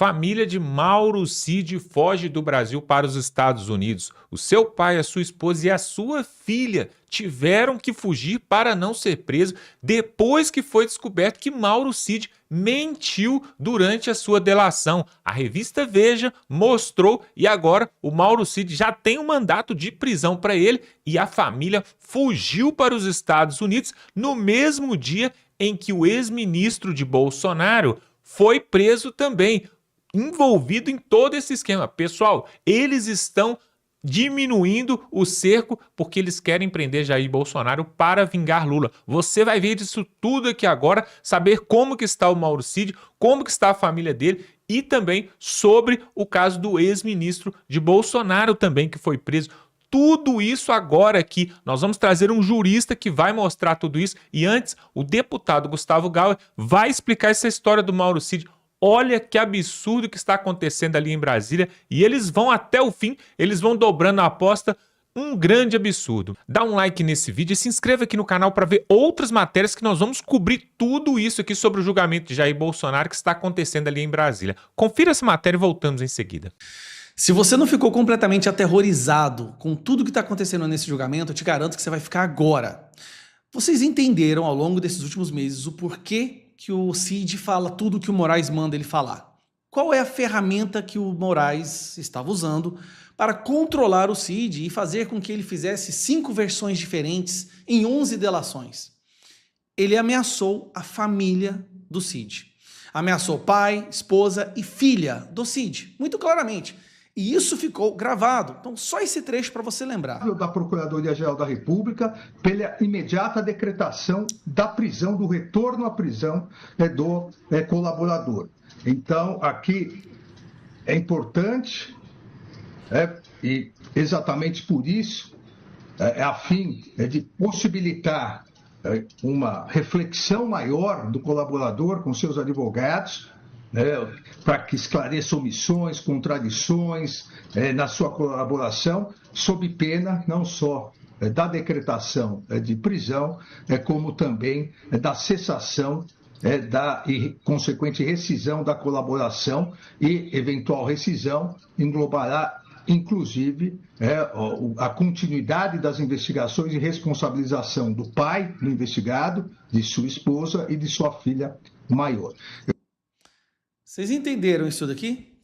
Família de Mauro Cid foge do Brasil para os Estados Unidos. O seu pai, a sua esposa e a sua filha tiveram que fugir para não ser preso depois que foi descoberto que Mauro Cid mentiu durante a sua delação. A revista Veja mostrou e agora o Mauro Cid já tem um mandato de prisão para ele e a família fugiu para os Estados Unidos no mesmo dia em que o ex-ministro de Bolsonaro foi preso também, envolvido em todo esse esquema. Pessoal, eles estão diminuindo o cerco porque eles querem prender Jair Bolsonaro para vingar Lula. Você vai ver isso tudo aqui agora, saber como que está o Mauro Cid, como que está a família dele e também sobre o caso do ex-ministro de Bolsonaro também que foi preso. Tudo isso agora aqui. Nós vamos trazer um jurista que vai mostrar tudo isso e antes o deputado Gustavo Gauer vai explicar essa história do Mauro Cid. Olha que absurdo que está acontecendo ali em Brasília e eles vão até o fim, eles vão dobrando a aposta, um grande absurdo. Dá um like nesse vídeo e se inscreva aqui no canal para ver outras matérias que nós vamos cobrir tudo isso aqui sobre o julgamento de Jair Bolsonaro que está acontecendo ali em Brasília. Confira essa matéria e voltamos em seguida. Se você não ficou completamente aterrorizado com tudo que está acontecendo nesse julgamento, eu te garanto que você vai ficar agora. Vocês entenderam ao longo desses últimos meses o porquê que o Cid fala tudo que o Moraes manda ele falar? Qual é a ferramenta que o Moraes estava usando para controlar o Cid e fazer com que ele fizesse 5 versões diferentes em 11 delações? Ele ameaçou a família do Cid. Ameaçou pai, esposa e filha do Cid, muito claramente. E isso ficou gravado. Então, só esse trecho para você lembrar. Da Procuradoria-Geral da República pela imediata decretação da prisão, do retorno à prisão do colaborador. Então, aqui é importante, e exatamente por isso, a fim de possibilitar uma reflexão maior do colaborador com seus advogados, para que esclareça omissões, contradições na sua colaboração, sob pena não só da decretação de prisão, como também da cessação da consequente rescisão da colaboração e eventual rescisão englobará inclusive a continuidade das investigações e responsabilização do pai do investigado, de sua esposa e de sua filha maior. Vocês entenderam isso daqui?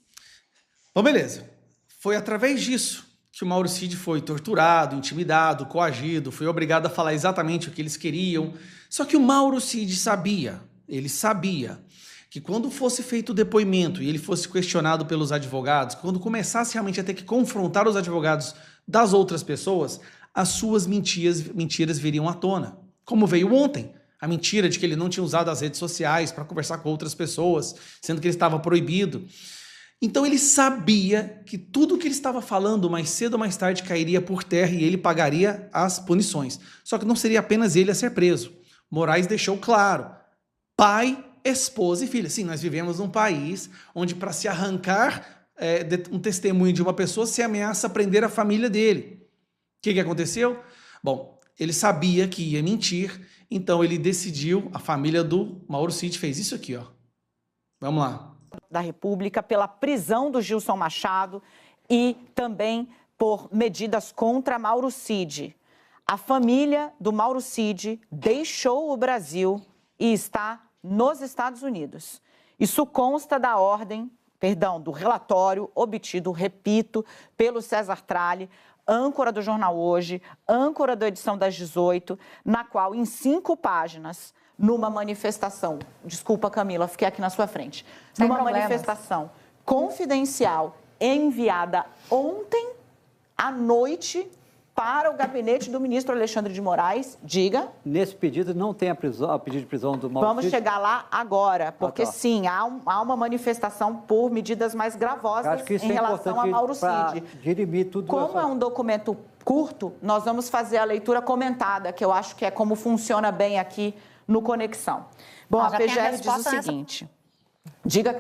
Bom, beleza. Foi através disso que o Mauro Cid foi torturado, intimidado, coagido, foi obrigado a falar exatamente o que eles queriam. Só que o Mauro Cid sabia, ele sabia que quando fosse feito o depoimento e ele fosse questionado pelos advogados, quando começasse realmente a ter que confrontar os advogados das outras pessoas, as suas mentiras viriam à tona. Como veio ontem. A mentira de que ele não tinha usado as redes sociais para conversar com outras pessoas, sendo que ele estava proibido. Então ele sabia que tudo que ele estava falando mais cedo ou mais tarde cairia por terra e ele pagaria as punições. Só que não seria apenas ele a ser preso. Moraes deixou claro, pai, esposa e filha. Sim, nós vivemos num país onde para se arrancar um testemunho de uma pessoa se ameaça prender a família dele. O que aconteceu? Bom, ele sabia que ia mentir, então ele decidiu, a família do Mauro Cid fez isso aqui, ó. Vamos lá. Da República pela prisão do Gilson Machado e também por medidas contra Mauro Cid. A família do Mauro Cid deixou o Brasil e está nos Estados Unidos. Isso consta do relatório obtido, repito, pelo César Tralli, âncora do Jornal Hoje, âncora da edição das 18, na qual, em 5 páginas, numa manifestação, desculpa Camila, fiquei aqui na sua frente, numa manifestação confidencial enviada ontem à noite para o gabinete do ministro Alexandre de Moraes, diga. Nesse pedido não tem a pedido de prisão do Mauro Cid? Vamos chegar lá agora, porque sim, há uma manifestação por medidas mais gravosas em relação a Mauro Cid. Dirimir tudo. Como é um documento curto, nós vamos fazer a leitura comentada, que eu acho que é como funciona bem aqui no Conexão. Bom, a PGR diz o seguinte... Diga,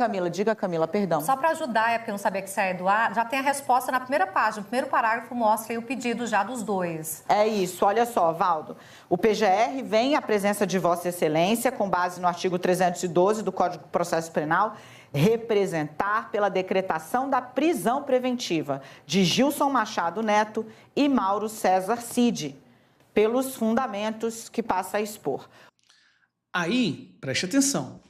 Camila, perdão. Só para ajudar, porque eu não sabia que você é Eduardo, já tem a resposta na primeira página. O primeiro parágrafo mostra aí o pedido já dos dois. É isso, olha só, Valdo. O PGR vem à presença de Vossa Excelência, com base no artigo 312 do Código de Processo Penal, representar pela decretação da prisão preventiva de Gilson Machado Neto e Mauro César Cid, pelos fundamentos que passa a expor. Aí, preste atenção,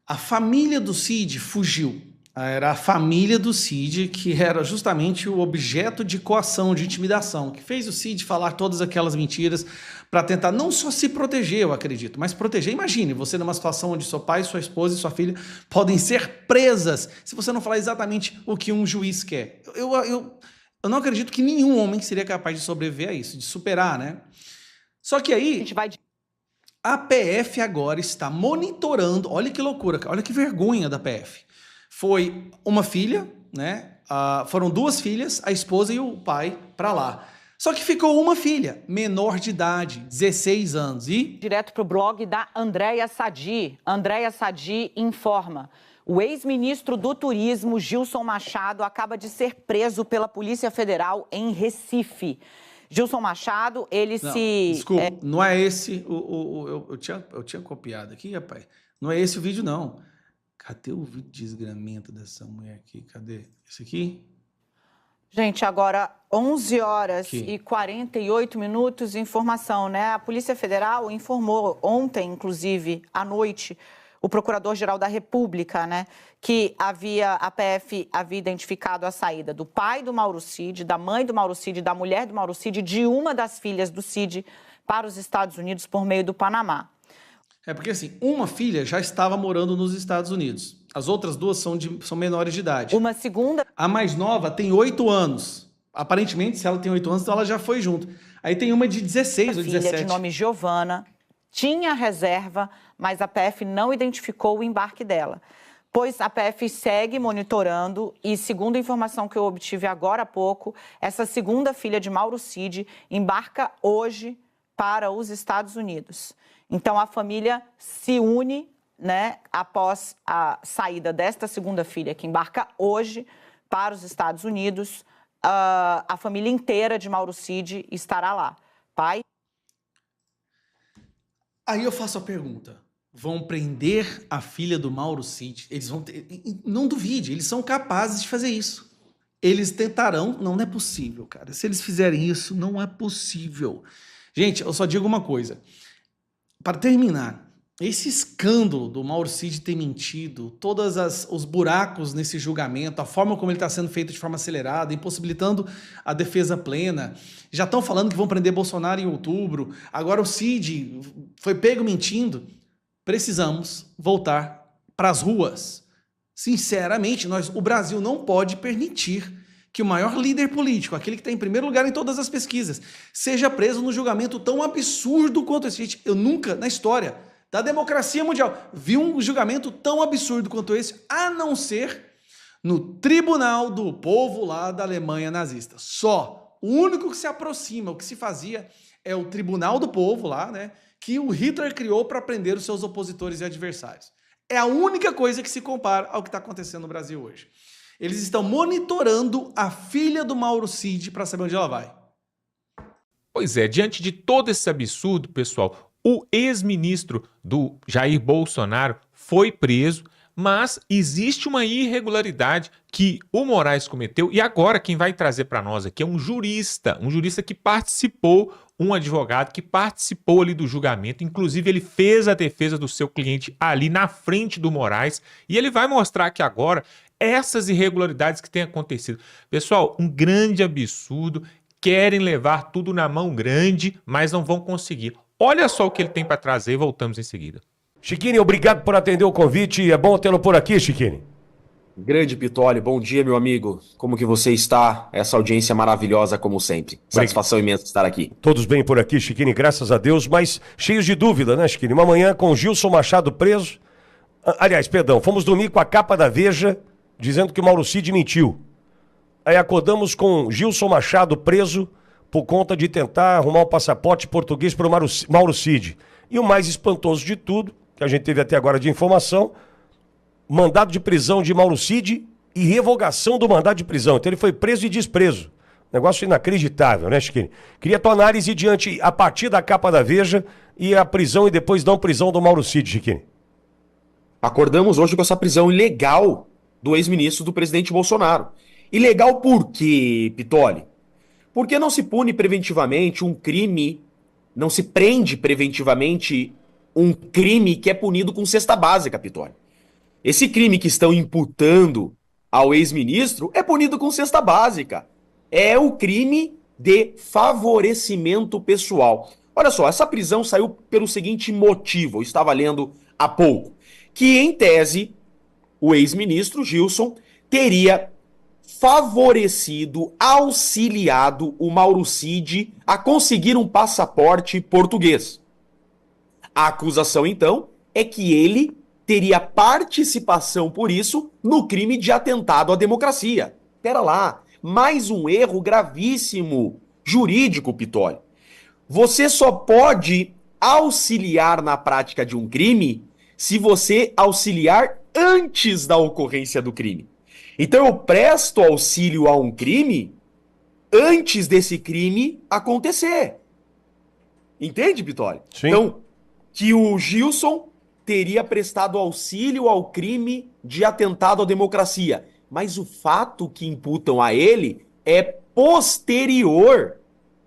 a família do Cid fugiu. Era a família do Cid que era justamente o objeto de coação, de intimidação, que fez o Cid falar todas aquelas mentiras para tentar não só se proteger, eu acredito, mas proteger. Imagine você numa situação onde seu pai, sua esposa e sua filha podem ser presas se você não falar exatamente o que um juiz quer. Eu não acredito que nenhum homem seria capaz de sobreviver a isso, de superar, né? Só que aí a PF agora está monitorando, olha que loucura, olha que vergonha da PF. Foi uma filha, né? Foram 2 filhas, a esposa e o pai para lá. Só que ficou uma filha, menor de idade, 16 anos. E direto para o blog da Andréia Sadi. Andréia Sadi informa. O ex-ministro do Turismo, Gilson Machado, acaba de ser preso pela Polícia Federal em Recife. Gilson Machado, Desculpa, não é esse eu tinha copiado aqui, rapaz. Não é esse o vídeo, não. Cadê o vídeo de desgramento dessa mulher aqui? Cadê? Esse aqui? Gente, agora 11 horas e 48 minutos, informação, né? A Polícia Federal informou ontem, inclusive, à noite, o Procurador-Geral da República, né? Que a PF havia identificado a saída do pai do Mauro Cid, da mãe do Mauro Cid, da mulher do Mauro Cid, de uma das filhas do Cid para os Estados Unidos por meio do Panamá. É porque, assim, uma filha já estava morando nos Estados Unidos. As outras 2 são menores de idade. Uma segunda... A mais nova tem 8 anos. Aparentemente, se ela tem 8 anos, então ela já foi junto. Aí tem uma de 16 ou 17. Filha de nome Giovana, tinha reserva, mas a PF não identificou o embarque dela. Pois a PF segue monitorando e, segundo a informação que eu obtive agora há pouco, essa segunda filha de Mauro Cid embarca hoje para os Estados Unidos. Então, a família se une, né, após a saída desta segunda filha, que embarca hoje para os Estados Unidos. A família inteira de Mauro Cid estará lá. Pai? Aí eu faço a pergunta. Vão prender a filha do Mauro Cid? Eles vão ter... Não duvide, eles são capazes de fazer isso. Eles tentarão... Não é possível, cara. Se eles fizerem isso, não é possível. Gente, eu só digo uma coisa. Para terminar, esse escândalo do Mauro Cid ter mentido, todos os buracos nesse julgamento, a forma como ele está sendo feito de forma acelerada, impossibilitando a defesa plena. Já estão falando que vão prender Bolsonaro em outubro. Agora o Cid foi pego mentindo. Precisamos voltar para as ruas. Sinceramente, o Brasil não pode permitir que o maior líder político, aquele que está em primeiro lugar em todas as pesquisas, seja preso num julgamento tão absurdo quanto esse. Gente, eu nunca, na história da democracia mundial, vi um julgamento tão absurdo quanto esse, a não ser no Tribunal do Povo lá da Alemanha nazista. Só. O único que se aproxima, o que se fazia, é o Tribunal do Povo lá, né, que o Hitler criou para prender os seus opositores e adversários. É a única coisa que se compara ao que está acontecendo no Brasil hoje. Eles estão monitorando a filha do Mauro Cid para saber onde ela vai. Pois é, diante de todo esse absurdo, pessoal, o ex-ministro do Jair Bolsonaro foi preso, mas existe uma irregularidade que o Moraes cometeu e agora quem vai trazer para nós aqui é um jurista que participou, um advogado que participou ali do julgamento, inclusive ele fez a defesa do seu cliente ali na frente do Moraes e ele vai mostrar aqui agora essas irregularidades que têm acontecido. Pessoal, um grande absurdo, querem levar tudo na mão grande, mas não vão conseguir. Olha só o que ele tem para trazer e voltamos em seguida. Chiquini, obrigado por atender o convite, é bom tê-lo por aqui, Chiquini. Grande Pitoli, bom dia, meu amigo. Como que você está? Essa audiência maravilhosa, como sempre. Satisfação imensa estar aqui. Todos bem por aqui, Chiquini, graças a Deus, mas cheios de dúvida, né, Chiquini? Uma manhã com Gilson Machado preso. Aliás, perdão, fomos dormir com a capa da Veja dizendo que o Mauro Cid mentiu. Aí acordamos com Gilson Machado preso por conta de tentar arrumar um passaporte português para o Mauro Cid. E o mais espantoso de tudo, que a gente teve até agora de informação, mandado de prisão de Mauro Cid e revogação do mandado de prisão. Então ele foi preso e despreso. Negócio inacreditável, né, Chiquini? Queria tua análise a partir da capa da Veja e a prisão e depois não prisão do Mauro Cid, Chiquini. Acordamos hoje com essa prisão ilegal do ex-ministro do presidente Bolsonaro. Ilegal por quê, Pitoli? Porque não se pune preventivamente um crime, não se prende preventivamente um crime que é punido com cesta básica, Pitoli. Esse crime que estão imputando ao ex-ministro é punido com cesta básica. É o crime de favorecimento pessoal. Olha só, essa prisão saiu pelo seguinte motivo, eu estava lendo há pouco, que em tese o ex-ministro Gilson teria favorecido, auxiliado o Mauro Cid a conseguir um passaporte português. A acusação, então, é que ele teria participação por isso no crime de atentado à democracia. Pera lá, mais um erro gravíssimo jurídico, Pitoli. Você só pode auxiliar na prática de um crime se você auxiliar antes da ocorrência do crime. Então eu presto auxílio a um crime antes desse crime acontecer. Entende, Pitoli? Sim. Então, que o Gilson teria prestado auxílio ao crime de atentado à democracia. Mas o fato que imputam a ele é posterior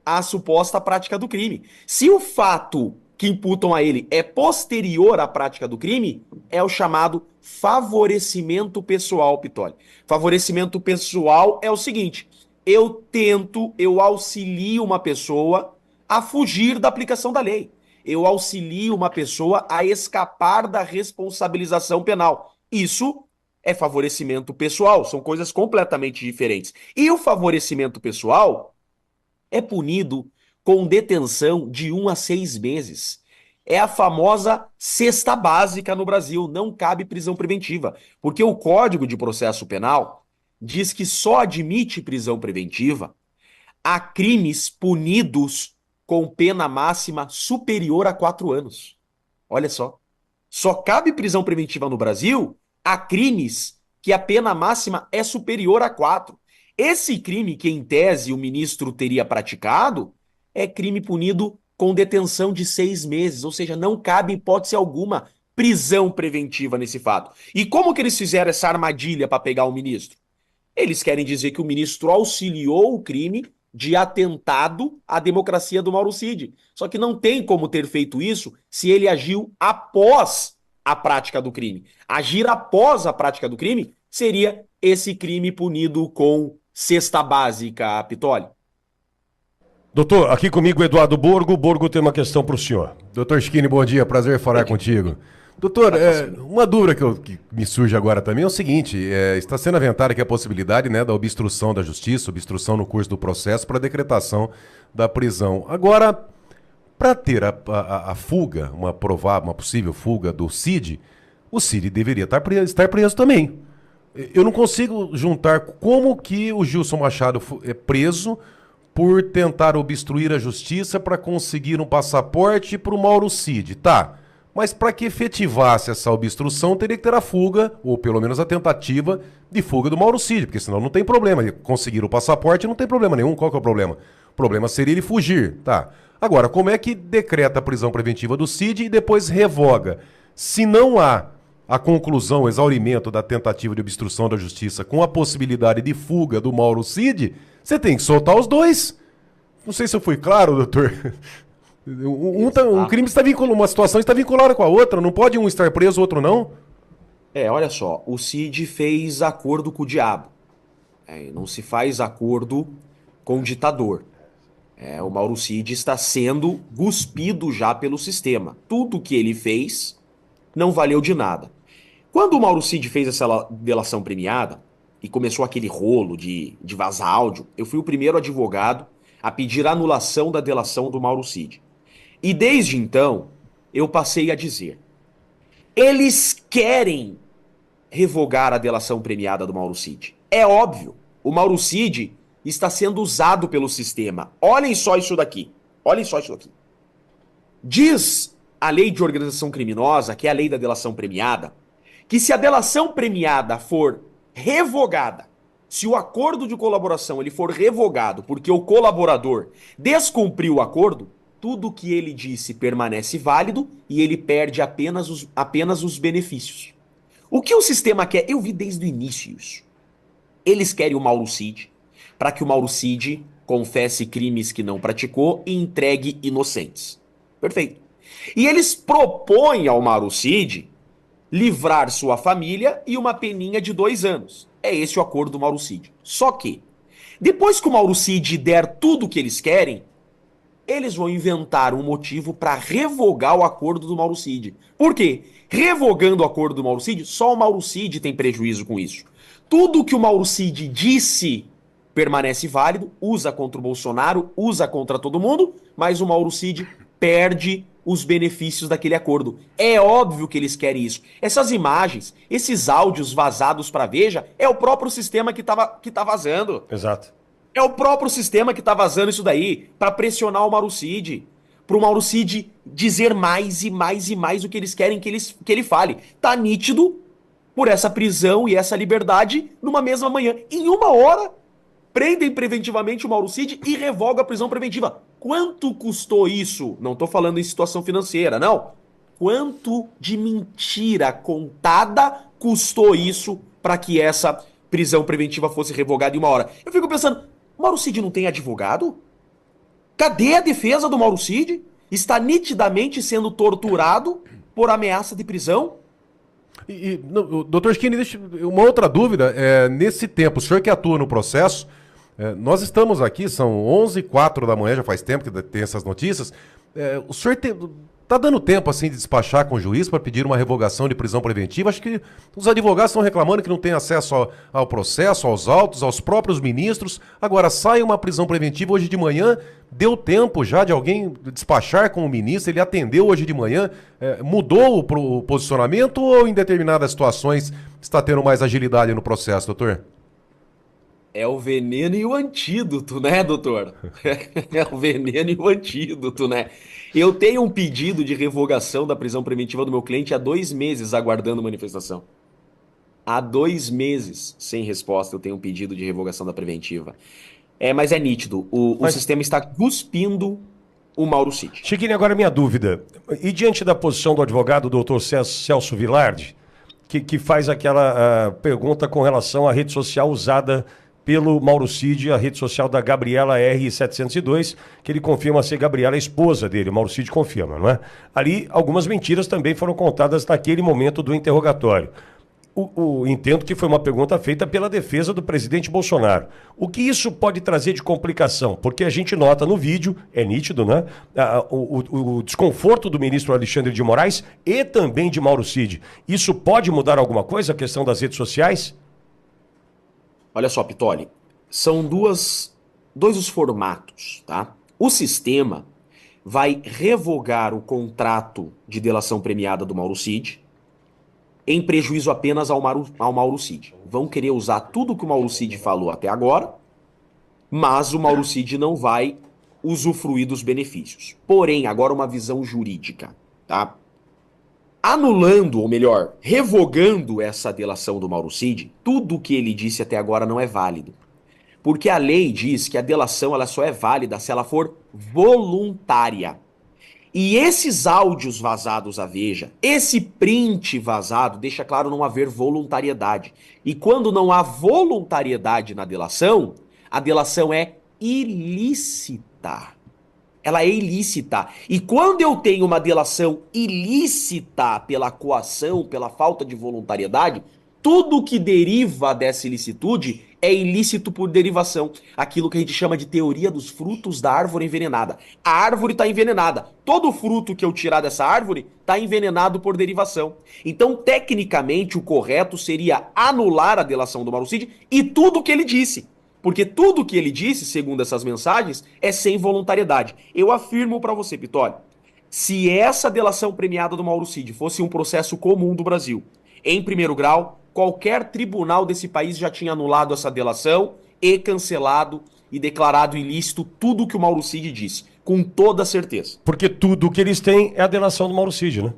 à suposta prática do crime. Se o fato que imputam a ele é posterior à prática do crime, é o chamado favorecimento pessoal, Pitoli. Favorecimento pessoal é o seguinte: eu auxilio uma pessoa a fugir da aplicação da lei. Eu auxilio uma pessoa a escapar da responsabilização penal. Isso é favorecimento pessoal, são coisas completamente diferentes. E o favorecimento pessoal é punido com detenção de 1 a 6 meses. É a famosa cesta básica no Brasil, não cabe prisão preventiva, porque o Código de Processo Penal diz que só admite prisão preventiva a crimes punidos com pena máxima superior a 4 anos. Olha só. Só cabe prisão preventiva no Brasil a crimes que a pena máxima é superior a 4. Esse crime que, em tese, o ministro teria praticado é crime punido com detenção de 6 meses, ou seja, não cabe hipótese alguma prisão preventiva nesse fato. E como que eles fizeram essa armadilha para pegar o ministro? Eles querem dizer que o ministro auxiliou o crime de atentado à democracia do Mauro Cid. Só que não tem como ter feito isso se ele agiu após a prática do crime. Agir após a prática do crime seria esse crime punido com cesta básica, Pitoli. Doutor, aqui comigo Eduardo Borgo. Borgo tem uma questão para o senhor. Doutor Schiene, bom dia, prazer falar contigo. Doutor, uma dúvida que me surge agora também é o seguinte, está sendo aventada aqui a possibilidade, né, da obstrução da justiça, obstrução no curso do processo para decretação da prisão. Agora, para ter a fuga, uma possível fuga do Cid, o Cid deveria estar preso também. Eu não consigo juntar como que o Gilson Machado é preso por tentar obstruir a justiça para conseguir um passaporte para o Mauro Cid. Tá, mas para que efetivasse essa obstrução, teria que ter a fuga, ou pelo menos a tentativa de fuga do Mauro Cid, porque senão não tem problema. Conseguir o passaporte não tem problema nenhum. Qual que é o problema? O problema seria ele fugir. Tá. Agora, como é que decreta a prisão preventiva do Cid e depois revoga? Se não há a conclusão, o exaurimento da tentativa de obstrução da justiça com a possibilidade de fuga do Mauro Cid, você tem que soltar os dois. Não sei se eu fui claro, doutor. Um crime está vinculado, uma situação está vinculada com a outra. Não pode um estar preso, o outro não? Olha só, o Cid fez acordo com o diabo. Não se faz acordo com o ditador. O Mauro Cid está sendo cuspido já pelo sistema. Tudo que ele fez não valeu de nada. Quando o Mauro Cid fez essa delação premiada e começou aquele rolo de vazar áudio, eu fui o primeiro advogado a pedir a anulação da delação do Mauro Cid. E desde então, eu passei a dizer: eles querem revogar a delação premiada do Mauro Cid. É óbvio, o Mauro Cid está sendo usado pelo sistema. Olhem só isso daqui. Olhem só isso daqui. Diz a lei de organização criminosa, que é a lei da delação premiada, que se a delação premiada for revogada, se o acordo de colaboração ele for revogado porque o colaborador descumpriu o acordo, tudo que ele disse permanece válido e ele perde apenas os benefícios. O que o sistema quer? Eu vi desde o início isso. Eles querem o Mauro Cid, para que o Mauro Cid confesse crimes que não praticou e entregue inocentes. Perfeito. E eles propõem ao Mauro Cid livrar sua família e uma peninha de 2 anos. É esse o acordo do Mauro Cid. Só que, depois que o Mauro Cid der tudo o que eles querem, eles vão inventar um motivo para revogar o acordo do Mauro Cid. Por quê? Revogando o acordo do Mauro Cid, só o Mauro Cid tem prejuízo com isso. Tudo que o Mauro Cid disse permanece válido, usa contra o Bolsonaro, usa contra todo mundo, mas o Mauro Cid perde os benefícios daquele acordo. É óbvio que eles querem isso. Essas imagens, esses áudios vazados para Veja, é o próprio sistema que tá vazando. Exato. É o próprio sistema que tá vazando isso daí para pressionar o Mauro Cid. Pro Mauro Cid dizer mais e mais e mais o que eles querem que ele fale. Tá nítido por essa prisão e essa liberdade numa mesma manhã. Em 1 hora, prendem preventivamente o Mauro Cid e revogam a prisão preventiva. Quanto custou isso? Não tô falando em situação financeira, não. Quanto de mentira contada custou isso para que essa prisão preventiva fosse revogada em 1 hora? Eu fico pensando, o Mauro Cid não tem advogado? Cadê a defesa do Mauro Cid? Está nitidamente sendo torturado por ameaça de prisão? Doutor Schiene, deixa uma outra dúvida. Nesse tempo, o senhor que atua no processo, nós estamos aqui, são 11h04 da manhã, já faz tempo que tem essas notícias. O senhor está dando tempo assim de despachar com o juiz para pedir uma revogação de prisão preventiva? Acho que os advogados estão reclamando que não tem acesso ao processo, aos autos, aos próprios ministros. Agora, sai uma prisão preventiva hoje de manhã, deu tempo já de alguém despachar com o ministro, ele atendeu hoje de manhã, mudou o posicionamento ou em determinadas situações está tendo mais agilidade no processo, doutor? É o veneno e o antídoto, né, doutor? É o veneno e o antídoto, né? Eu tenho um pedido de revogação da prisão preventiva do meu cliente há 2 meses aguardando manifestação. Há 2 meses sem resposta eu tenho um pedido de revogação da preventiva. Mas é nítido, o sistema está cuspindo o Mauro Cid. Chiquinho, agora minha dúvida. E diante da posição do advogado, doutor Celso Vilardi, que faz aquela pergunta com relação à rede social usada pelo Mauro Cid, a rede social da Gabriela R702, que ele confirma ser Gabriela, a esposa dele, o Mauro Cid confirma, não é? Ali, algumas mentiras também foram contadas naquele momento do interrogatório. Entendo que foi uma pergunta feita pela defesa do presidente Bolsonaro. O que isso pode trazer de complicação? Porque a gente nota no vídeo, é nítido, né? O desconforto do ministro Alexandre de Moraes e também de Mauro Cid. Isso pode mudar alguma coisa, a questão das redes sociais? Olha só, Pitoli, são dois os formatos, tá? O sistema vai revogar o contrato de delação premiada do Mauro Cid em prejuízo apenas ao Mauro Cid. Vão querer usar tudo que o Mauro Cid falou até agora, mas o Mauro Cid não vai usufruir dos benefícios. Porém, agora uma visão jurídica, tá? Anulando, ou melhor, revogando essa delação do Mauro Cid, tudo o que ele disse até agora não é válido. Porque a lei diz que a delação ela só é válida se ela for voluntária. E esses áudios vazados à Veja, esse print vazado, deixa claro não haver voluntariedade. E quando não há voluntariedade na delação, a delação é ilícita. Ela é ilícita. E quando eu tenho uma delação ilícita pela coação, pela falta de voluntariedade, tudo que deriva dessa ilicitude é ilícito por derivação. Aquilo que a gente chama de teoria dos frutos da árvore envenenada. A árvore está envenenada. Todo fruto que eu tirar dessa árvore está envenenado por derivação. Então, tecnicamente, o correto seria anular a delação do Mauro Cid e tudo o que ele disse. Porque tudo que ele disse, segundo essas mensagens, é sem voluntariedade. Eu afirmo para você, Pitoli, se essa delação premiada do Mauro Cid fosse um processo comum do Brasil, em primeiro grau, qualquer tribunal desse país já tinha anulado essa delação e cancelado e declarado ilícito tudo que o Mauro Cid disse, com toda certeza. Porque tudo que eles têm é a delação do Mauro Cid, né?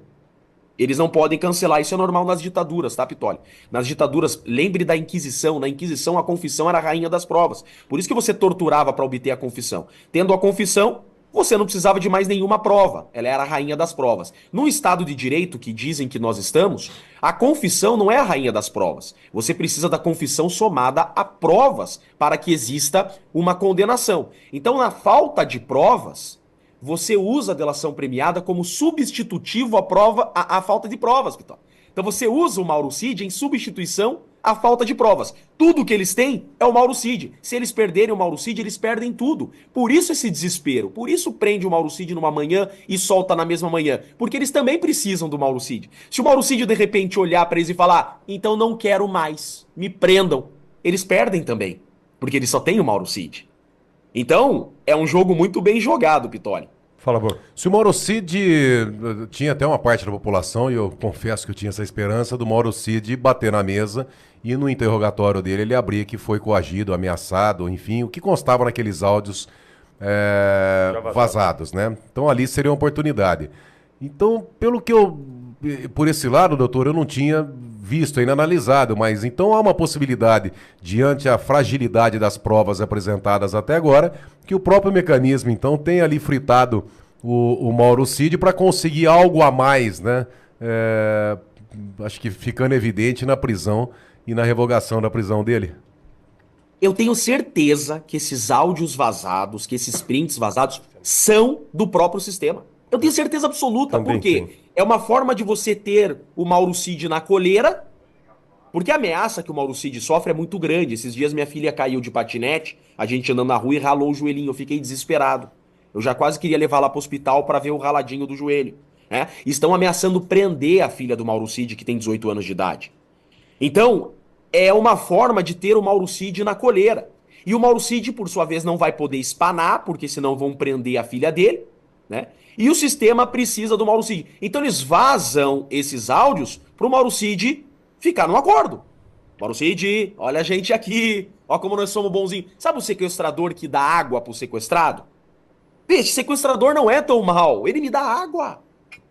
Eles não podem cancelar, isso é normal nas ditaduras, tá, Pitoli? Nas ditaduras, lembre da Inquisição, na Inquisição a confissão era a rainha das provas. Por isso que você torturava para obter a confissão. Tendo a confissão, você não precisava de mais nenhuma prova. Ela era a rainha das provas. No Estado de Direito, que dizem que nós estamos, a confissão não é a rainha das provas. Você precisa da confissão somada a provas para que exista uma condenação. Então, na falta de provas, você usa a delação premiada como substitutivo à falta de provas, Vitor. Então você usa o Mauro Cid em substituição à falta de provas. Tudo que eles têm é o Mauro Cid. Se eles perderem o Mauro Cid, eles perdem tudo. Por isso esse desespero. Por isso prende o Mauro Cid numa manhã e solta na mesma manhã. Porque eles também precisam do Mauro Cid. Se o Mauro Cid de repente olhar para eles e falar, então não quero mais, me prendam, eles perdem também. Porque eles só têm o Mauro Cid. Então, é um jogo muito bem jogado, Pitoli. Fala, Bruno. Se o Mauro Cid tinha até uma parte da população, e eu confesso que eu tinha essa esperança do Mauro Cid bater na mesa e no interrogatório dele ele abrir que foi coagido, ameaçado, enfim, o que constava naqueles áudios vazados, né? Então ali seria uma oportunidade. Então, por esse lado, doutor, eu não tinha visto ainda analisado, mas então há uma possibilidade, diante a fragilidade das provas apresentadas até agora, que o próprio mecanismo, então, tenha ali fritado o Mauro Cid para conseguir algo a mais, né? Acho que ficando evidente na prisão e na revogação da prisão dele. Eu tenho certeza que esses áudios vazados, que esses prints vazados, são do próprio sistema. Eu tenho certeza absoluta, Também porque tem. é uma forma de você ter o Mauro Cid na coleira, porque a ameaça que o Mauro Cid sofre é muito grande. Esses dias minha filha caiu de patinete, a gente andando na rua e ralou o joelhinho, eu fiquei desesperado. Eu já quase queria levar lá pro hospital para ver o raladinho do joelho. Né? Estão ameaçando prender a filha do Mauro Cid, que tem 18 anos de idade. Então, é uma forma de ter o Mauro Cid na coleira. E o Mauro Cid, por sua vez, não vai poder espanar, porque senão vão prender a filha dele, né? E o sistema precisa do Mauro Cid. Então eles vazam esses áudios pro Mauro Cid ficar no acordo. Mauro Cid, olha a gente aqui, ó como nós somos bonzinhos. Sabe o sequestrador que dá água pro sequestrado? Vixe, sequestrador não é tão mal, ele me dá água.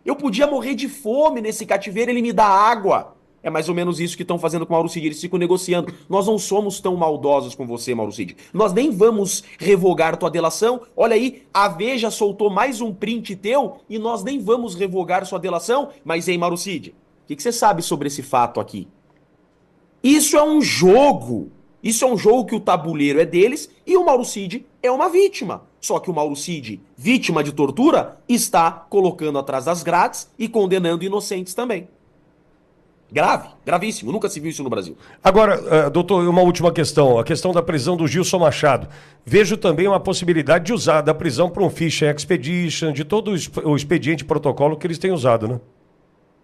Eu podia morrer de fome nesse cativeiro, ele me dá água. É mais ou menos isso que estão fazendo com o Mauro Cid, eles ficam negociando. Nós não somos tão maldosos com você, Mauro Cid. Nós nem vamos revogar tua delação. Olha aí, a Veja soltou mais um print teu e nós nem vamos revogar sua delação. Mas, hein, Mauro Cid, o que você sabe sobre esse fato aqui? Isso é um jogo. Isso é um jogo que o tabuleiro é deles e o Mauro Cid é uma vítima. Só que o Mauro Cid, vítima de tortura, está colocando atrás das grades e condenando inocentes também. Grave, gravíssimo, nunca se viu isso no Brasil. Agora, doutor, uma última questão, a questão da prisão do Gilson Machado. Vejo também uma possibilidade de usar da prisão para um Fishing Expedition, de todo o expediente protocolo que eles têm usado, né?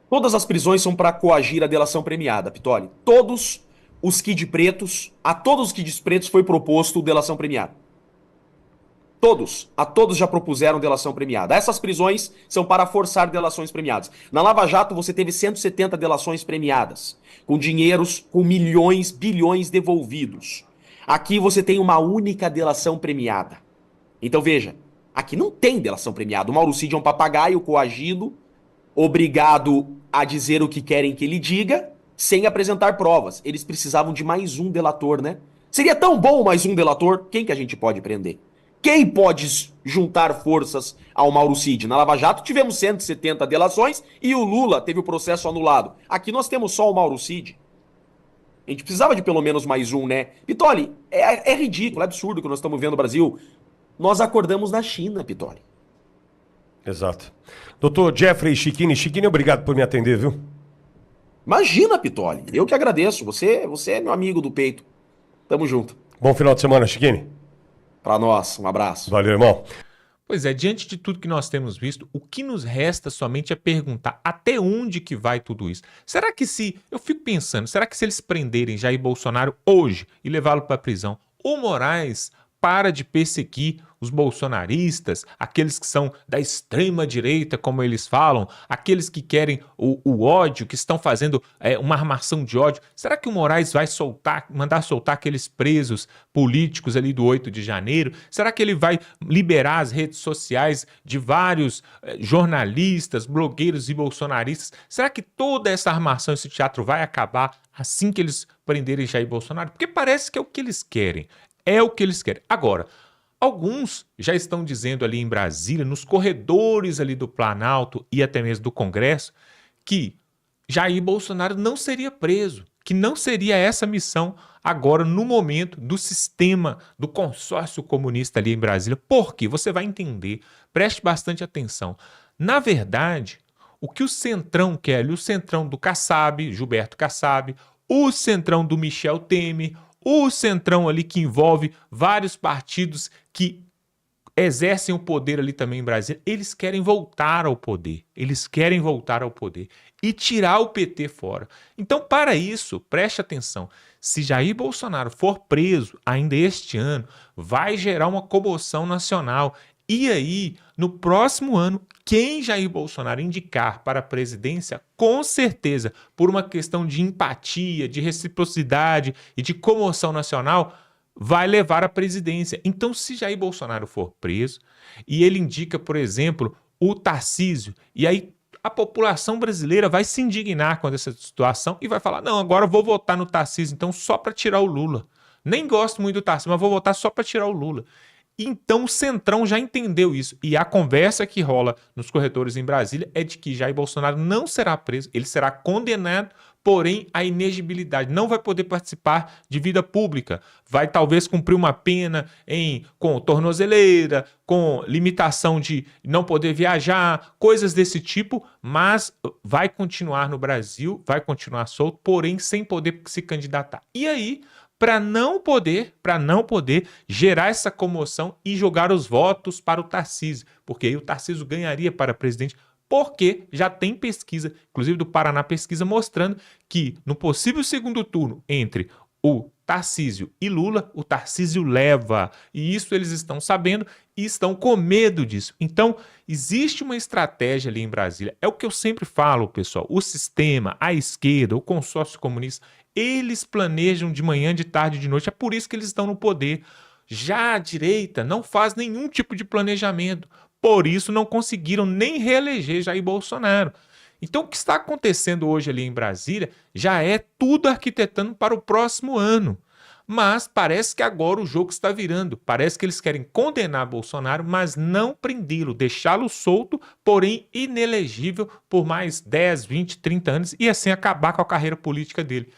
Todas as prisões são para coagir a delação premiada, Pitoli. Todos os Kid Pretos, a todos os Kids Pretos foi proposto delação premiada. A todos já propuseram delação premiada. Essas prisões são para forçar delações premiadas. Na Lava Jato você teve 170 delações premiadas, com dinheiros, com milhões, bilhões devolvidos. Aqui você tem uma única delação premiada. Então veja, aqui não tem delação premiada. O Mauro Cid é um papagaio coagido, obrigado a dizer o que querem que ele diga, sem apresentar provas. Eles precisavam de mais um delator, né? Seria tão bom mais um delator, quem que a gente pode prender? Quem pode juntar forças ao Mauro Cid? Na Lava Jato tivemos 170 delações e o Lula teve o processo anulado. Aqui nós temos só o Mauro Cid. A gente precisava de pelo menos mais um, né? Pitoli, é ridículo, é absurdo o que nós estamos vendo no Brasil. Nós acordamos na China, Pitoli. Exato. Doutor Jeffrey Chiquini, obrigado por me atender, viu? Imagina, Pitoli, eu que agradeço. Você é meu amigo do peito. Tamo junto. Bom final de semana, Chiquini. Pra nós, um abraço. Valeu, irmão. Pois é, diante de tudo que nós temos visto, o que nos resta somente é perguntar até onde que vai tudo isso. Será que eu fico pensando, será que se eles prenderem Jair Bolsonaro hoje e levá-lo para a prisão, o Moraes para de perseguir os bolsonaristas, aqueles que são da extrema direita, como eles falam, aqueles que querem o ódio, que estão fazendo uma armação de ódio? Será que o Moraes vai mandar soltar aqueles presos políticos ali do 8 de janeiro? Será que ele vai liberar as redes sociais de vários jornalistas, blogueiros e bolsonaristas? Será que toda essa armação, esse teatro vai acabar assim que eles prenderem Jair Bolsonaro? Porque parece que é o que eles querem. É o que eles querem. Agora, Alguns já estão dizendo ali em Brasília, nos corredores ali do Planalto e até mesmo do Congresso, que Jair Bolsonaro não seria preso, que não seria essa missão agora no momento do sistema do consórcio comunista ali em Brasília. Por quê? Você vai entender, preste bastante atenção. Na verdade, o que o Centrão quer ali, o Centrão do Kassab, Gilberto Kassab, o Centrão do Michel Temer, o Centrão ali que envolve vários partidos que exercem o poder ali também em Brasília, eles querem voltar ao poder. Eles querem voltar ao poder e tirar o PT fora. Então, para isso, preste atenção. Se Jair Bolsonaro for preso ainda este ano, vai gerar uma comoção nacional. E aí, no próximo ano, quem Jair Bolsonaro indicar para a presidência, com certeza, por uma questão de empatia, de reciprocidade e de comoção nacional, vai levar à presidência. Então, se Jair Bolsonaro for preso e ele indica, por exemplo, o Tarcísio, e aí a população brasileira vai se indignar com essa situação e vai falar, não, agora eu vou votar no Tarcísio, então só para tirar o Lula. Nem gosto muito do Tarcísio, mas vou votar só para tirar o Lula. Então o Centrão já entendeu isso. E a conversa que rola nos corredores em Brasília é de que Jair Bolsonaro não será preso, ele será condenado, porém a inegibilidade, não vai poder participar de vida pública, vai talvez cumprir uma pena com tornozeleira, com limitação de não poder viajar, coisas desse tipo, mas vai continuar no Brasil, vai continuar solto, porém sem poder se candidatar. E aí, para não poder gerar essa comoção e jogar os votos para o Tarcísio, porque aí o Tarcísio ganharia para presidente, porque já tem pesquisa, inclusive do Paraná Pesquisa, mostrando que no possível segundo turno entre o Tarcísio e Lula, o Tarcísio leva. E isso eles estão sabendo e estão com medo disso. Então, existe uma estratégia ali em Brasília. É o que eu sempre falo, pessoal. O sistema, a esquerda, o consórcio comunista, eles planejam de manhã, de tarde, de noite. É por isso que eles estão no poder. Já a direita não faz nenhum tipo de planejamento. Por isso não conseguiram nem reeleger Jair Bolsonaro. Então o que está acontecendo hoje ali em Brasília já é tudo arquitetando para o próximo ano. Mas parece que agora o jogo está virando. Parece que eles querem condenar Bolsonaro, mas não prendê-lo, deixá-lo solto, porém inelegível por mais 10, 20, 30 anos e assim acabar com a carreira política dele.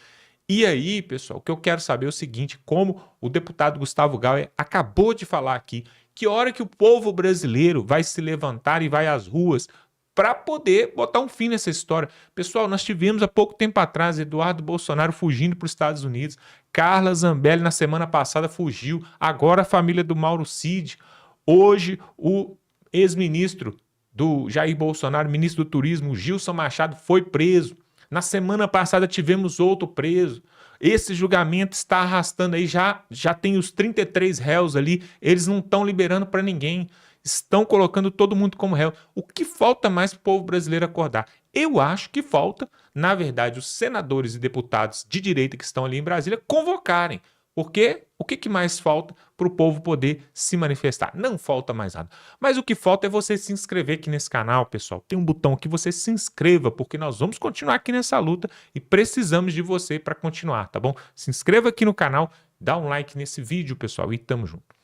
E aí, pessoal, o que eu quero saber é o seguinte, como o deputado Gustavo Gauer acabou de falar aqui, que hora que o povo brasileiro vai se levantar e vai às ruas para poder botar um fim nessa história. Pessoal, nós tivemos há pouco tempo atrás Eduardo Bolsonaro fugindo para os Estados Unidos, Carla Zambelli na semana passada fugiu, agora a família do Mauro Cid, hoje o ex-ministro do Jair Bolsonaro, ministro do Turismo, Gilson Machado, foi preso. Na semana passada tivemos outro preso. Esse julgamento está arrastando aí, já tem os 33 réus ali, eles não estão liberando para ninguém, estão colocando todo mundo como réu. O que falta mais para o povo brasileiro acordar? Eu acho que falta, na verdade, os senadores e deputados de direita que estão ali em Brasília convocarem. Porque o que mais falta para o povo poder se manifestar? Não falta mais nada. Mas o que falta é você se inscrever aqui nesse canal, pessoal. Tem um botão aqui, você se inscreva, porque nós vamos continuar aqui nessa luta e precisamos de você para continuar, tá bom? Se inscreva aqui no canal, dá um like nesse vídeo, pessoal, e tamo junto.